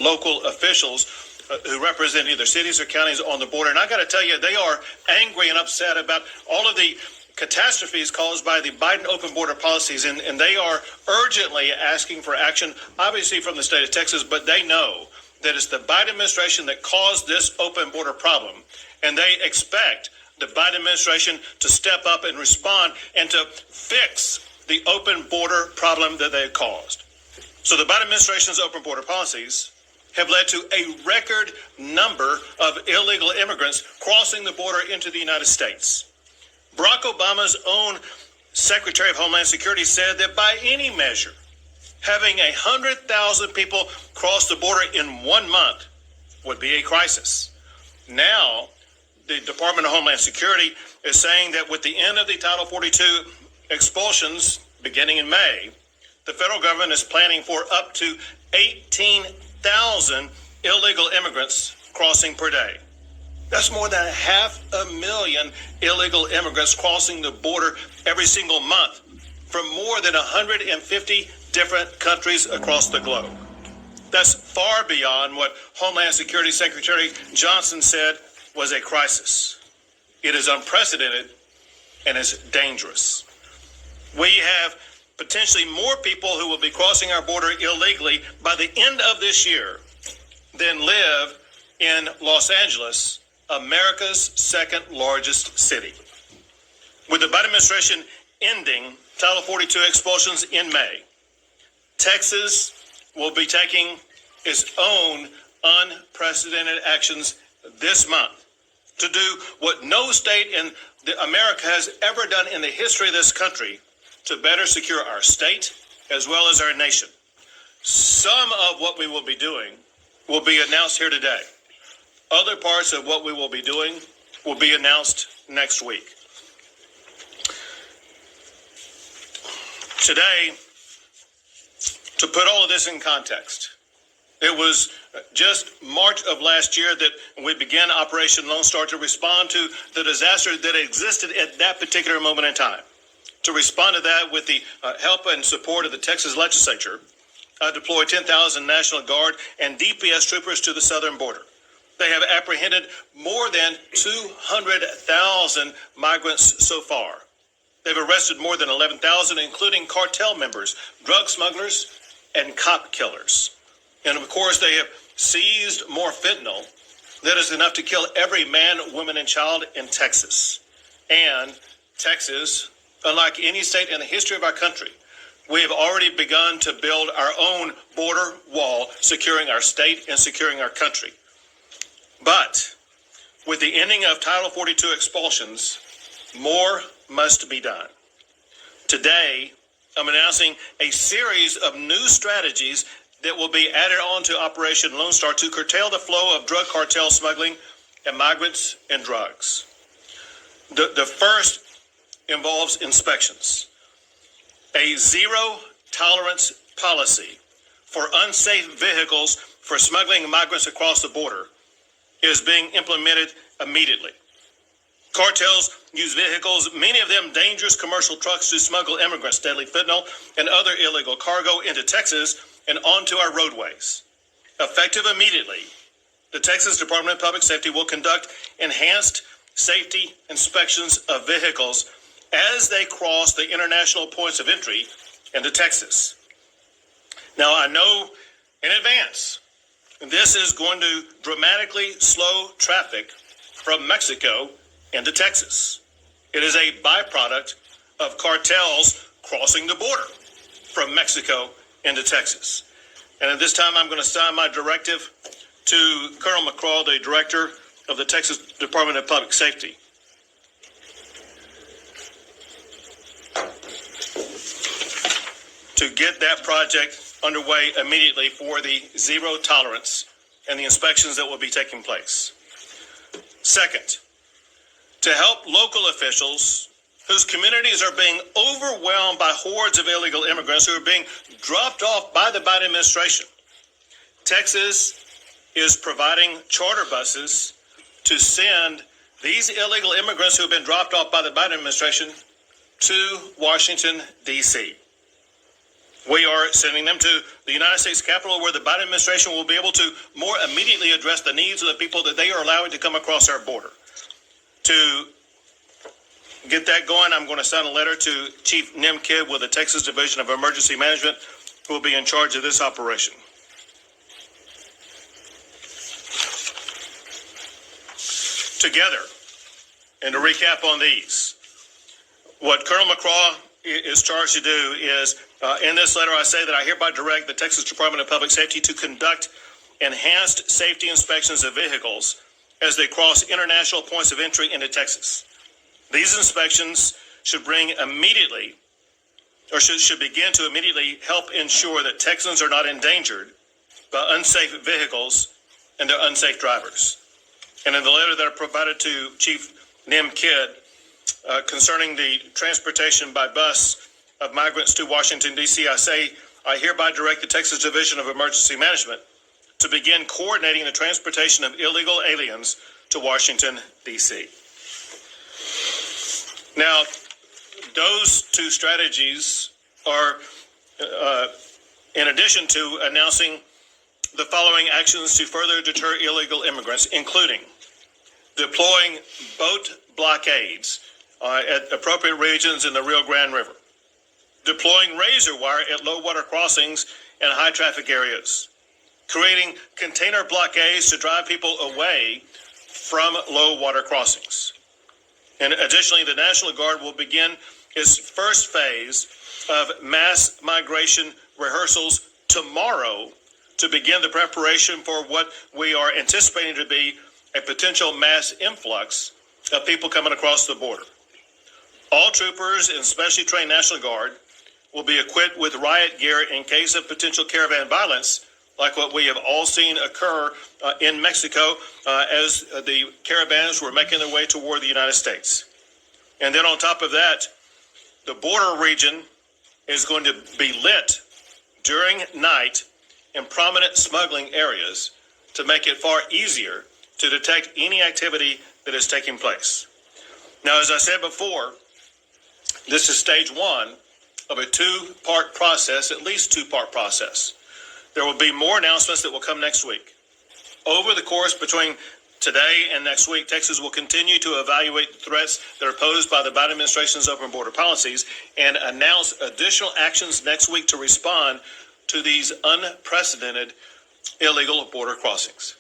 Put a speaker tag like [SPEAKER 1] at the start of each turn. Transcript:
[SPEAKER 1] local officials who represent either cities or counties on the border. And I got to tell you, they are angry and upset about all of the catastrophes caused by the Biden open border policies. And they are urgently asking for action, obviously from the state of Texas, but they know that it's the Biden administration that caused this open border problem. And they expect the Biden administration to step up and respond and to fix the open border problem that they caused. So the Biden administration's open border policies have led to a record number of illegal immigrants crossing the border into the United States. Barack Obama's own Secretary of Homeland Security said that by any measure, having 100,000 people cross the border in 1 month would be a crisis. Now, the Department of Homeland Security is saying that with the end of the Title 42 expulsions beginning in May, the federal government is planning for up to 18,000 illegal immigrants crossing per day. That's more than 500,000 illegal immigrants crossing the border every single month from more than 150 different countries across the globe. That's far beyond what Homeland Security Secretary Johnson said was a crisis. It is unprecedented and it's dangerous. We have potentially more people who will be crossing our border illegally by the end of this year than live in Los Angeles, America's second largest city. With the Biden administration ending Title 42 expulsions in May, Texas will be taking its own unprecedented actions this month to do what no state in America has ever done in the history of this country to better secure our state as well as our nation. Some of what we will be doing will be announced here today. Other parts of what we will be doing will be announced next week. Today, to put all of this in context, it was just March of last year that we began Operation Lone Star to respond to the disaster that existed at that particular moment in time. To respond to that with the help and support of the Texas legislature, I deployed 10,000 National Guard and DPS troopers to the southern border. They have apprehended more than 200,000 migrants so far. They've arrested more than 11,000, including cartel members, drug smugglers, and cop killers. And of course, they have seized more fentanyl that is enough to kill every man, woman, and child in Texas. And Texas, unlike any state in the history of our country, we have already begun to build our own border wall, securing our state and securing our country. But with the ending of Title 42 expulsions, more must be done. Today, I'm announcing a series of new strategies that will be added on to Operation Lone Star to curtail the flow of drug cartel smuggling and migrants and drugs. The first involves inspections. A zero-tolerance policy for unsafe vehicles for smuggling migrants across the border is being implemented immediately. Cartels use vehicles, many of them dangerous commercial trucks, to smuggle immigrants, deadly fentanyl, and other illegal cargo into Texas and onto our roadways. Effective immediately, the Texas Department of Public Safety will conduct enhanced safety inspections of vehicles as they cross the international points of entry into Texas. Now, I know in advance this is going to dramatically slow traffic from Mexico into Texas. It is a byproduct of cartels crossing the border from Mexico into Texas. And at this time, I'm going to sign my directive to Colonel McCraw, the director of the Texas Department of Public Safety. To get that project underway immediately for the zero tolerance and the inspections that will be taking place. Second, to help local officials whose communities are being overwhelmed by hordes of illegal immigrants who are being dropped off by the Biden administration, Texas is providing charter buses to send these illegal immigrants who have been dropped off by the Biden administration to Washington, D.C. We are sending them to the United States Capitol, where the Biden administration will be able to more immediately address the needs of the people that they are allowing to come across our border. To get that going, I'm going to send a letter to Chief Nim Kidd with the Texas Division of Emergency Management, who will be in charge of this operation. Together, and to recap on these, what Colonel McCraw is charged to do is, in this letter, I say that I hereby direct the Texas Department of Public Safety to conduct enhanced safety inspections of vehicles as they cross international points of entry into Texas. These inspections should begin to immediately help ensure that Texans are not endangered by unsafe vehicles and their unsafe drivers. And in the letter that I provided to Chief Nim Kidd concerning the transportation by bus of migrants to Washington, D.C., I say, I hereby direct the Texas Division of Emergency Management to begin coordinating the transportation of illegal aliens to Washington, D.C. Now, those two strategies are, in addition to announcing the following actions to further deter illegal immigrants, including deploying boat blockades at appropriate regions in the Rio Grande River, deploying razor wire at low water crossings and high traffic areas, creating container blockades to drive people away from low water crossings. And additionally, the National Guard will begin its first phase of mass migration rehearsals tomorrow to begin the preparation for what we are anticipating to be a potential mass influx of people coming across the border. All troopers and specially trained National Guard will be equipped with riot gear in case of potential caravan violence, like what we have all seen occur in Mexico as the caravans were making their way toward the United States. And then on top of that, the border region is going to be lit during night in prominent smuggling areas to make it far easier to detect any activity that is taking place. Now, as I said before, this is stage one of a two-part process, at least two-part process. There will be more announcements that will come next week. Over the course between today and next week, Texas will continue to evaluate the threats that are posed by the Biden administration's open border policies and announce additional actions next week to respond to these unprecedented illegal border crossings.